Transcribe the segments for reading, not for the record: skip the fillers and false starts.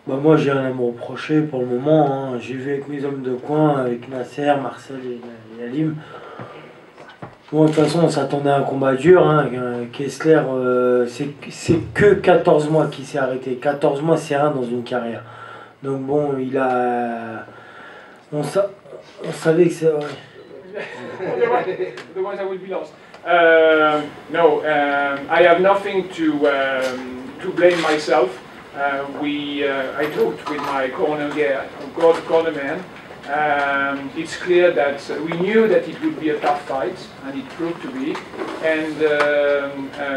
Bah moi j'ai rien à me reprocher pour le moment, hein. J'ai vu avec mes hommes de coin, avec Nasser, Marcel et Alim. Bon, de toute façon on s'attendait à un combat dur, hein. Kessler, c'est que 14 mois qu'il s'est arrêté. 14 mois c'est rien dans une carrière. Donc bon, on savait que c'est... Ouais. Otherwise I would be lost. No, I have nothing to blame myself. I talked with my corner man. It's clear that we knew that it would be a tough fight, and it proved to be. And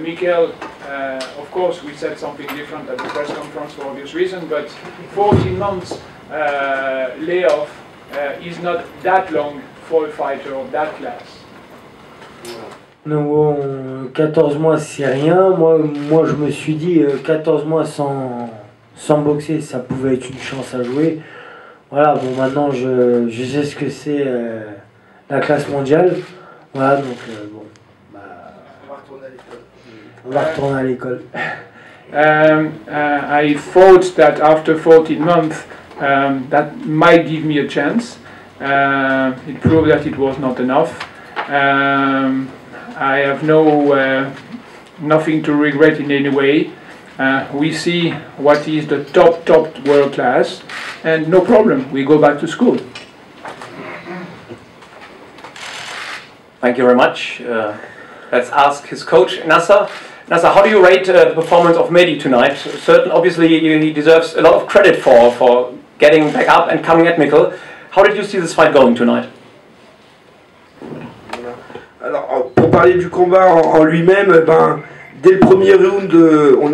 Mikkel, of course, we said something different at the press conference for obvious reasons, but 14 months layoff is not that long for a fighter of that class. Donc bon, 14 mois c'est rien. Moi je me suis dit 14 mois sans boxer, ça pouvait être une chance à jouer. Voilà, bon maintenant je sais ce que c'est la classe mondiale. Voilà, donc bon, bah, on va retourner à l'école. I thought that after 14 months that might give me a chance. It proved that it was not enough. I have nothing to regret in any way. We see what is the top world class, and no problem, we go back to school. Thank you very much. Let's ask his coach, Nasser. Nasser, how do you rate the performance of Medhi tonight? Obviously he deserves a lot of credit for getting back up and coming at Mikkel. How did you see this fight going tonight? Alors, pour parler du combat en lui-même, dès le premier round, on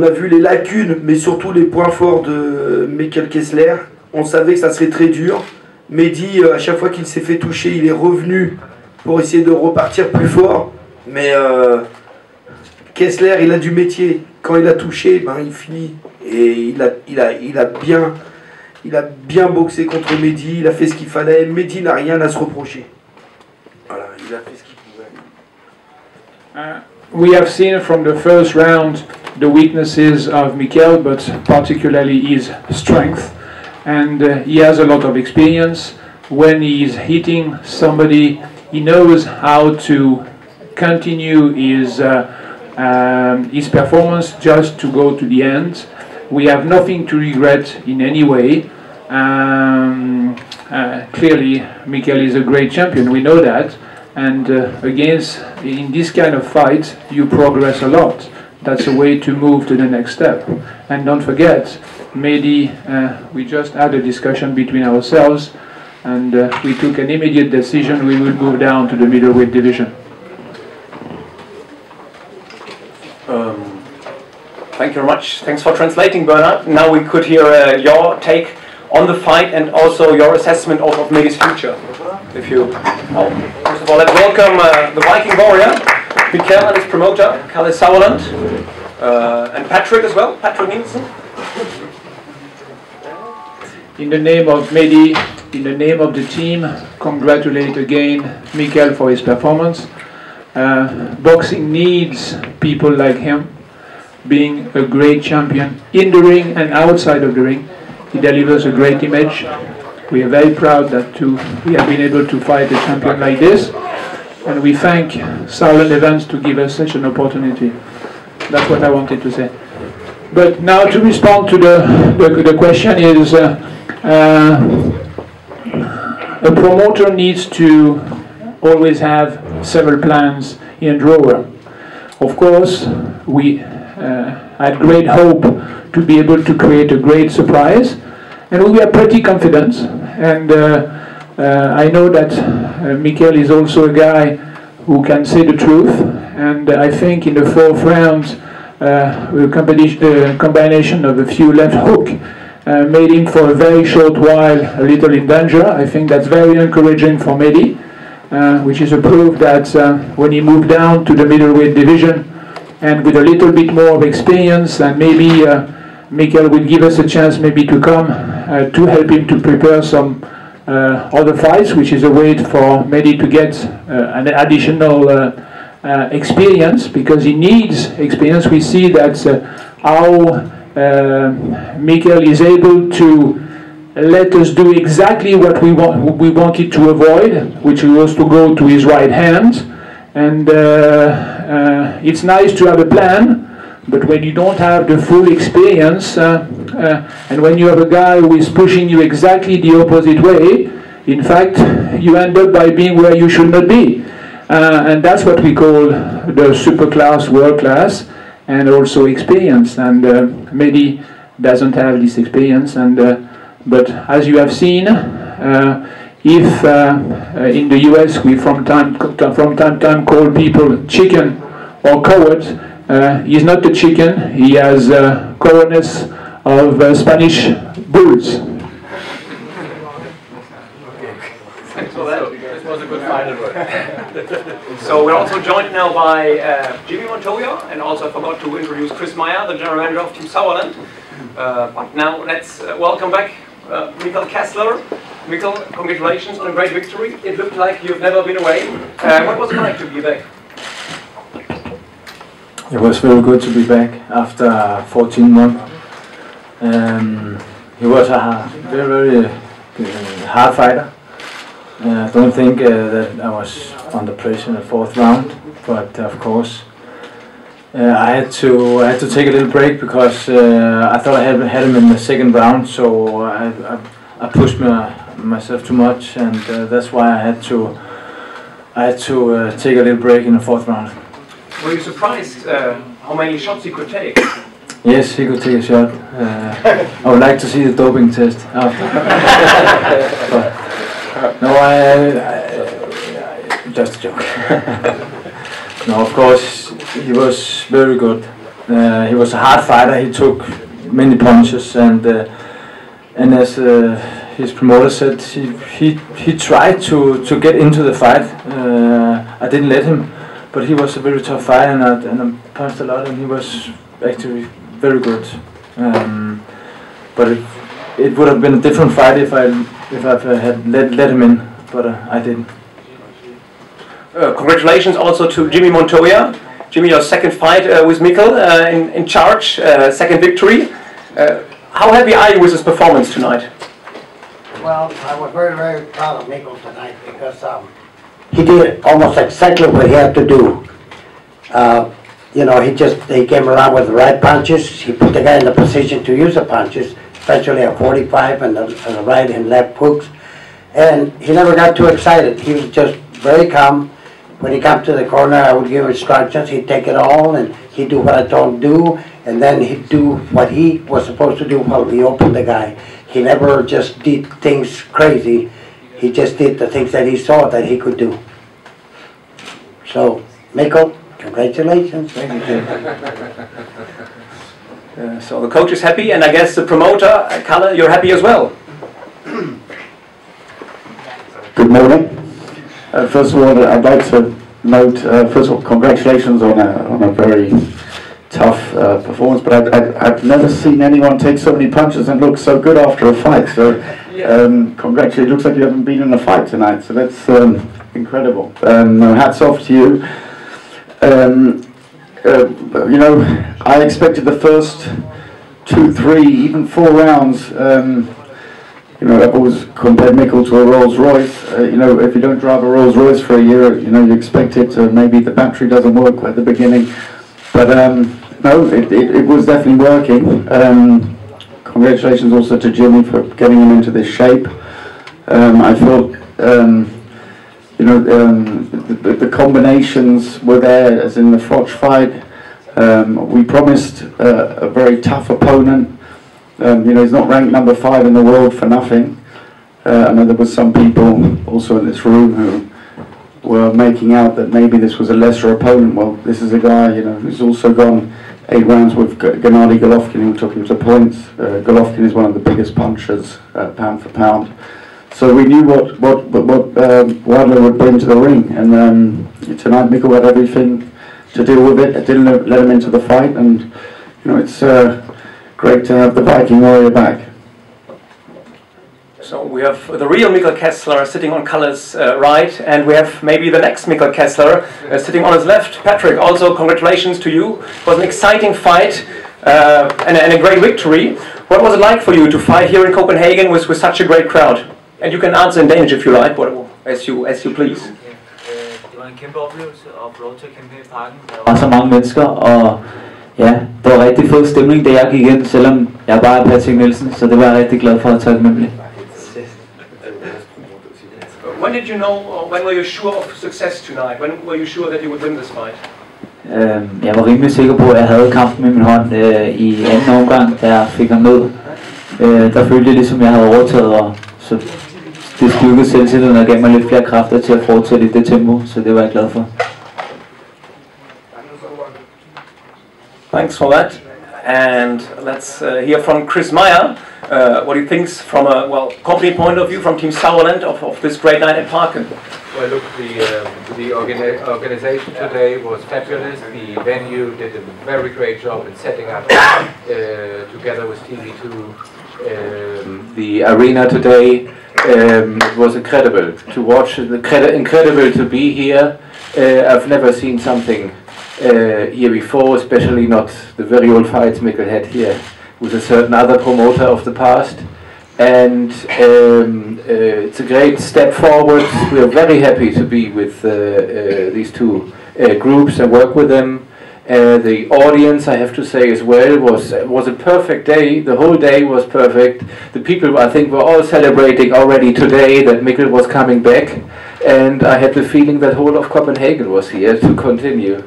a vu les lacunes, mais surtout les points forts de Mikkel Kessler. On savait que ça serait très dur. Medhi, à chaque fois qu'il s'est fait toucher, il est revenu pour essayer de repartir plus fort. Mais Kessler, il a du métier. Quand il a touché, il finit. Et il a bien boxé contre Medhi, il a fait ce qu'il fallait. Medhi n'a rien à se reprocher. Voilà, il a fait ce qu'il pouvait. We have seen from the first round the weaknesses of Mikkel, but particularly his strength. And he has a lot of experience. When he is hitting somebody, he knows how to continue his performance just to go to the end. We have nothing to regret in any way. Clearly, Mikkel is a great champion, we know that. And in this kind of fight, you progress a lot. That's a way to move to the next step. And don't forget, Medhi, we just had a discussion between ourselves, and we took an immediate decision. We will move down to the middleweight division. Thank you very much. Thanks for translating, Bernard. Now we could hear your take on the fight and also your assessment of Medhi's future. First of all, let's welcome the Viking warrior, Mikkel, and his promoter, Kalle Sauerland, and Patrick as well, Patrick Nielsen. In the name of Medhi, in the name of the team, congratulate again Mikkel for his performance. Boxing needs people like him, being a great champion in the ring and outside of the ring. He delivers a great image. We are very proud that we have been able to fight a champion like this, and we thank Sauerland Events to give us such an opportunity. That's what I wanted to say. But now to respond to the question is, a promoter needs to always have several plans in a drawer. Of course, we had great hope to be able to create a great surprise, and we were pretty confident. And I know that Mikkel is also a guy who can say the truth, and I think in the fourth round, the combination of a few left hook made him for a very short while a little in danger. I think that's very encouraging for Medhi, which is a proof that when he moved down to the middleweight division, and with a little bit more of experience, and maybe Mikkel will give us a chance maybe to come to help him to prepare some other fights, which is a way for Medhi to get an additional experience, because he needs experience. We see that how Mikkel is able to let us do exactly what we wanted to avoid, which was to go to his right hand. And it's nice to have a plan, but when you don't have the full experience, and when you have a guy who is pushing you exactly the opposite way, in fact, you end up by being where you should not be. And that's what we call the super class, world class, and also experience. And Medhi doesn't have this experience. But as you have seen, if in the US we from time to time call people chicken or coward, he's not a chicken, he has cowardice of Spanish bulls. Thanks for that. This was a good final word. So we're also joined now by Jimmy Montoya, and also I forgot to introduce Chris Meyer, the general manager of Team Sauerland. But now let's welcome back Mikkel Kessler. Mikkel, congratulations on a great victory. It looked like you've never been away. What was it like to be back? It was very good to be back after 14 months. He was a very hard fighter. I don't think that I was under pressure in the 4th round, but of course I had to take a little break because I thought I had him in the 2nd round, so I pushed myself too much, and that's why I had to take a little break in the 4th round. Were you surprised how many shots he could take? Yes, he could take a shot. I would like to see the doping test after. No, just a joke. No, of course, he was very good. He was a hard fighter. He took many punches, and as his promoter said, he tried to get into the fight. I didn't let him, but he was a very tough fighter, and I punched a lot, and he was actually very good. But it would have been a different fight if I had let him in, but I didn't. Congratulations also to Jimmy Montoya. Jimmy, your 2nd fight with Mikkel in charge, 2nd victory. How happy are you with his performance tonight? Well, I was very, very proud of Mikkel tonight because he did almost exactly what he had to do. You know, he came around with the right punches. He put the guy in the position to use the punches, especially at 45 and the right and left hooks. And he never got too excited. He was just very calm. When he came to the corner, I would give instructions. He'd take it all, and he'd do what I told him to do, and then he'd do what he was supposed to do while he opened the guy. He never just did things crazy. He just did the things that he saw that he could do. So, Mikkel, congratulations. Thank you. So the coach is happy, and I guess the promoter, Kalle, you're happy as well. Good morning. First of all, I'd like to note, first of all, congratulations on a very tough performance, but I've never seen anyone take so many punches and look so good after a fight. So, congratulations. It looks like you haven't been in a fight tonight, so that's incredible. Hats off to you. You know, I expected the first 2, 3, even 4 rounds. You know, I've always compared Mikkel to a Rolls Royce. You know, if you don't drive a Rolls Royce for a year, you know, you expect it to, maybe the battery doesn't work at the beginning. But no, it was definitely working. Congratulations also to Jimmy for getting him into this shape. I thought, you know, the combinations were there, as in the Froch fight. We promised a very tough opponent. You know, he's not ranked number 5 in the world for nothing. I know there were some people also in this room who were making out that maybe this was a lesser opponent. Well, this is a guy, you know, who's also gone 8 rounds with Gennady Golovkin, who took him to points. Golovkin is one of the biggest punchers, pound for pound. So we knew what Boudla would bring to the ring, and tonight Mikkel had everything to deal with it. I didn't let him into the fight, and you know, it's great to have the Viking Warrior back. So we have the real Mikkel Kessler sitting on Kalle's right, and we have maybe the next Mikkel Kessler sitting on his left. Patrick, also congratulations to you. It was an exciting fight and a great victory. What was it like for you to fight here in Copenhagen with such a great crowd? And you can answer in Danish if you like, but as you please. Det var en kæmpe oplevelse at få lov til at kæmpe her i Parken. Der var så mange mennesker, og ja, det var rigtig fed stemning, da jeg gik ind, selvom jeg bare er Patrick Nielsen, så det var jeg rigtig glad for at tage med. When did you know, or when were you sure of success tonight? When were you sure that you would win this fight? Jeg var rimelig sikker på, at jeg havde kampen i min hånd i anden omgang, da jeg fik ham ned. Der følte jeg ligesom, jeg havde overtaget, og så det styrkede selvtilliden og gav mig lidt flere kræfter til at fortsætte i det tempo, så det var jeg glad for. Thanks for that. And let's hear from Chris Meyer what he thinks from a company point of view, from Team Sauerland of this great night at Parken. Well, look, the organization today was fabulous. The venue did a very great job in setting up together with TV2. The arena today was incredible to watch. Incredible to be here. I've never seen something here before, especially not the very old fights Mikkel had here with a certain other promoter of the past. And it's a great step forward. We are very happy to be with these two groups and work with them. The audience, I have to say as well, was a perfect day. The whole day was perfect. The people, I think, were all celebrating already today that Mikkel was coming back, and I had the feeling that whole of Copenhagen was here to continue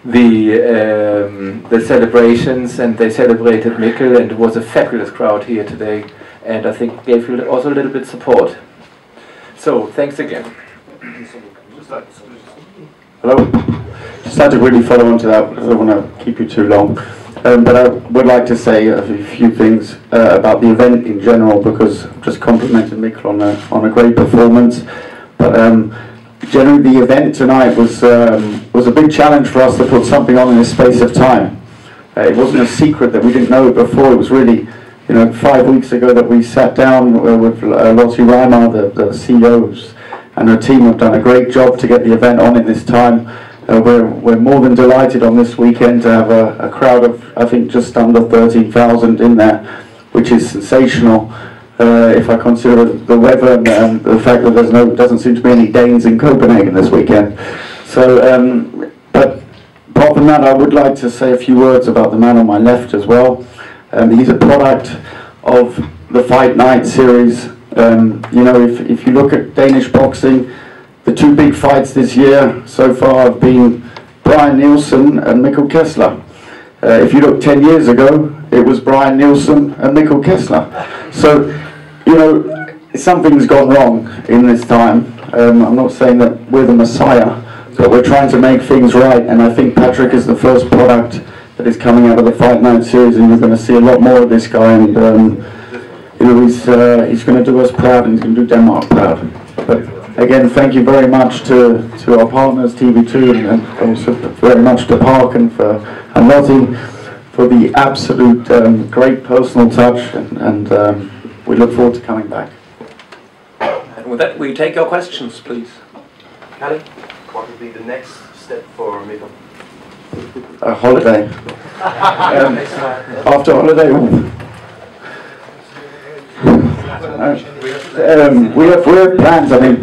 the celebrations, and they celebrated Mikkel, and it was a fabulous crowd here today, and I think gave you also a little bit support. So thanks again. Hello. Just had to really follow on to that. I don't want to keep you too long, but I would like to say a few things about the event in general, because I've just complimented Mikkel on a great performance. But generally, the event tonight was a big challenge for us to put something on in a space of time. It wasn't a secret that we didn't know it before. It was really, 5 weeks ago that we sat down with Lottie Reimer, the CEOs, and her team have done a great job to get the event on in this time. We're more than delighted on this weekend to have a crowd of, I think, just under 13,000 in there, which is sensational. If I consider the weather and the fact that doesn't seem to be any Danes in Copenhagen this weekend. So, but apart from that, I would like to say a few words about the man on my left as well. He's a product of the Fight Night series. If you look at Danish boxing, the two big fights this year so far have been Brian Nielsen and Mikkel Kessler. If you look 10 years ago, it was Brian Nielsen and Mikkel Kessler. So, something's gone wrong in this time. I'm not saying that we're the Messiah, but we're trying to make things right, and I think Patrick is the first product that is coming out of the Fight Night series, and you're going to see a lot more of this guy, and he's going to do us proud, and he's going to do Denmark proud. But again, thank you very much to our partners, TV2, and also very much to Parken and Lottie for the absolute great personal touch, and we look forward to coming back. And with that, we take your questions, please. Kalle, what will be the next step for Mikkel? A holiday. After holiday. We have plans. I mean,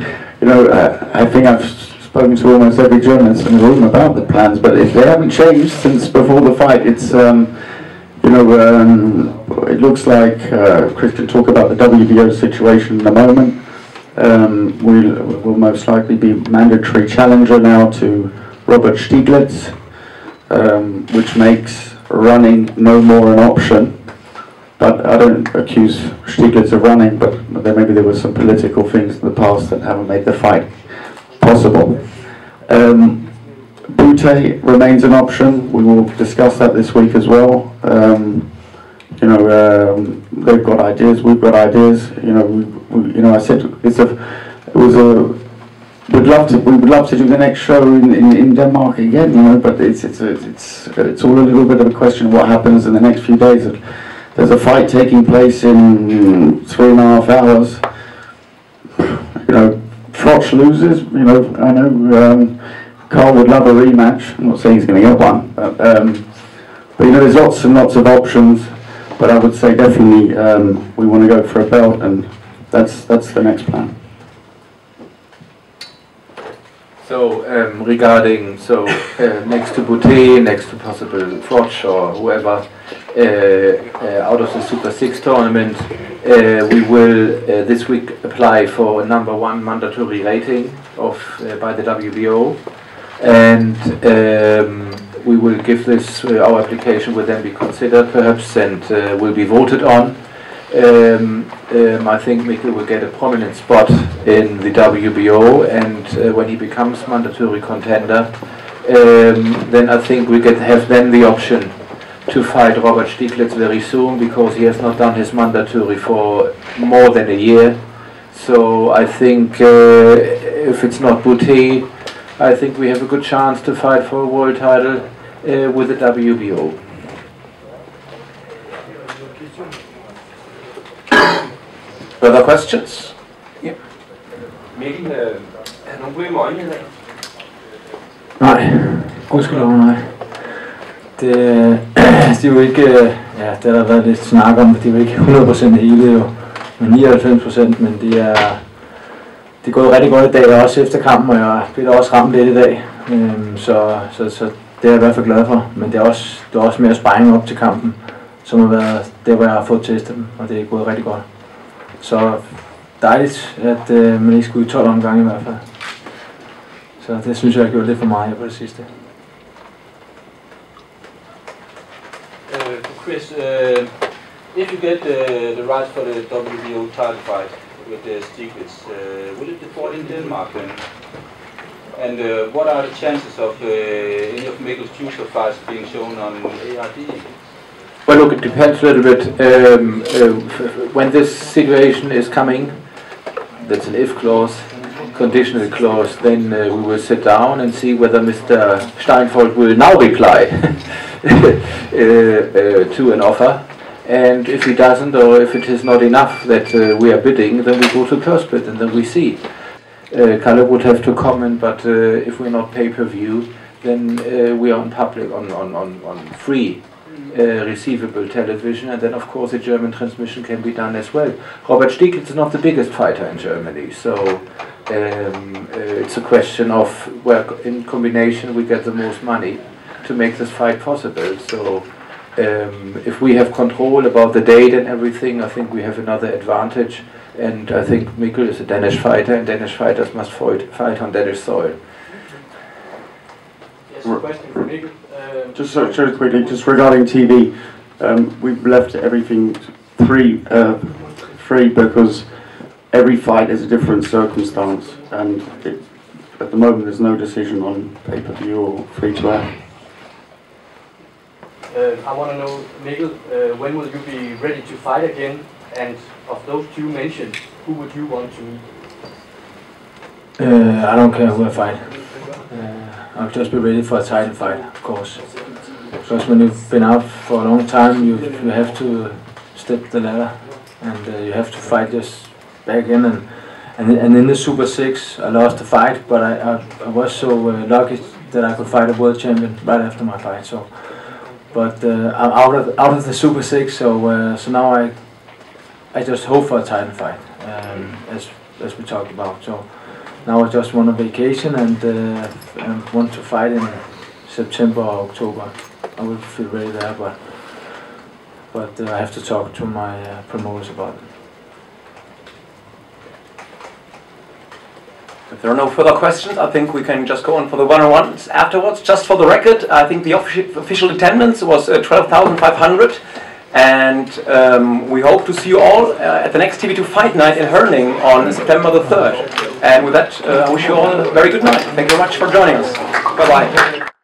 I think I've spoken to almost every journalist in the room about the plans, but if they haven't changed since before the fight, it's it looks like Chris can talk about the WBO situation in a moment. We'll most likely be mandatory challenger now to Robert Stieglitz, which makes running no more an option. But I don't accuse Stieglitz of running, but maybe there were some political things in the past that haven't made the fight possible. Bute remains an option. We will discuss that this week as well. They've got ideas. We've got ideas. I said we would love to do the next show in Denmark again. But it's all a little bit of a question of what happens in the next few days. there's a fight taking place in 3.5 hours. You know, Froch loses. You know, I know Carl would love a rematch. I'm not saying he's going to get one, but you know, there's lots and lots of options. But I would say definitely we want to go for a belt, and that's the next plan. So regarding next to Boutte, next to possible Froch or whoever out of the Super 6 tournament, we will this week apply for a #1 mandatory rating of by the WBO, and we will give this our application will then be considered perhaps and will be voted on. I think Mikkel will get a prominent spot in the WBO, and when he becomes mandatory contender, then I think we have then the option to fight Robert Stieglitz very soon, because he has not done his mandatory for more than a year. So I think if it's not Boutte, I think we have a good chance to fight for a world title with the WBO. Further questions? Yeah. Mikkel, er nogen gode med øjnene i dag? Nej, gudskelov nej. Det er jo ikke, ja, det har der været lidt snak om, det er jo ikke 100% hele jo, men 99%, men det er gået rigtig godt i dag, også efter kampen, og jeg bliver også ramt lidt i dag, så det er jeg i hvert fald glad for, men det er også mere sparring op til kampen, som har været det, hvor jeg har fået testet dem, og det er gået rigtig godt. Så dejligt, at man ikke skulle i 12 omgange i hvert fald. Så det synes jeg har gjort lidt for meget her på det sidste. Chris, if you get the rights for the WBO title fight with Stieglitz, will it be fought in Denmark then? And what are the chances of any of Mikkel's future fights being shown on ARD? Well, look, it depends a little bit. When this situation is coming, that's an if clause, conditional clause, then we will sit down and see whether Mr. Steinfold will now reply to an offer. And if he doesn't, or if it is not enough that we are bidding, then we go to close bid and then we see. Kalle would have to comment, but if we're not pay-per-view, then we are on public, on free receivable television, and then of course a German transmission can be done as well. Robert Stieglitz is not the biggest fighter in Germany, so it's a question of where in combination we get the most money to make this fight possible. So if we have control about the date and everything, I think we have another advantage, and I think Mikkel is a Danish fighter, and Danish fighters must fight on Danish soil. Yes, a question for Mikkel. Just quickly, just regarding TV, we've left everything free because every fight is a different circumstance, and at the moment there's no decision on pay-per-view or free-to-air. I want to know, Mikkel, when will you be ready to fight again? And of those two mentioned, who would you want to meet? I don't care who I fight. I'll just be ready for a title fight, of course. Because when you've been out for a long time, you have to step the ladder, and you have to fight just back in. And in the Super 6, I lost the fight, but I was so lucky that I could fight a world champion right after my fight. So, but I'm out of the Super 6, so now I just hope for a title fight, as we talked about. So. Now I just want a vacation and want to fight in September or October. I will feel ready there, but I have to talk to my promoters about it. If there are no further questions, I think we can just go on for the one-on-ones afterwards. Just for the record, I think the official attendance was 12,500. And we hope to see you all at the next TV2 Fight Night in Herning on September the 3rd. And with that, I wish you all a very good night. Thank you very much for joining us. Bye-bye.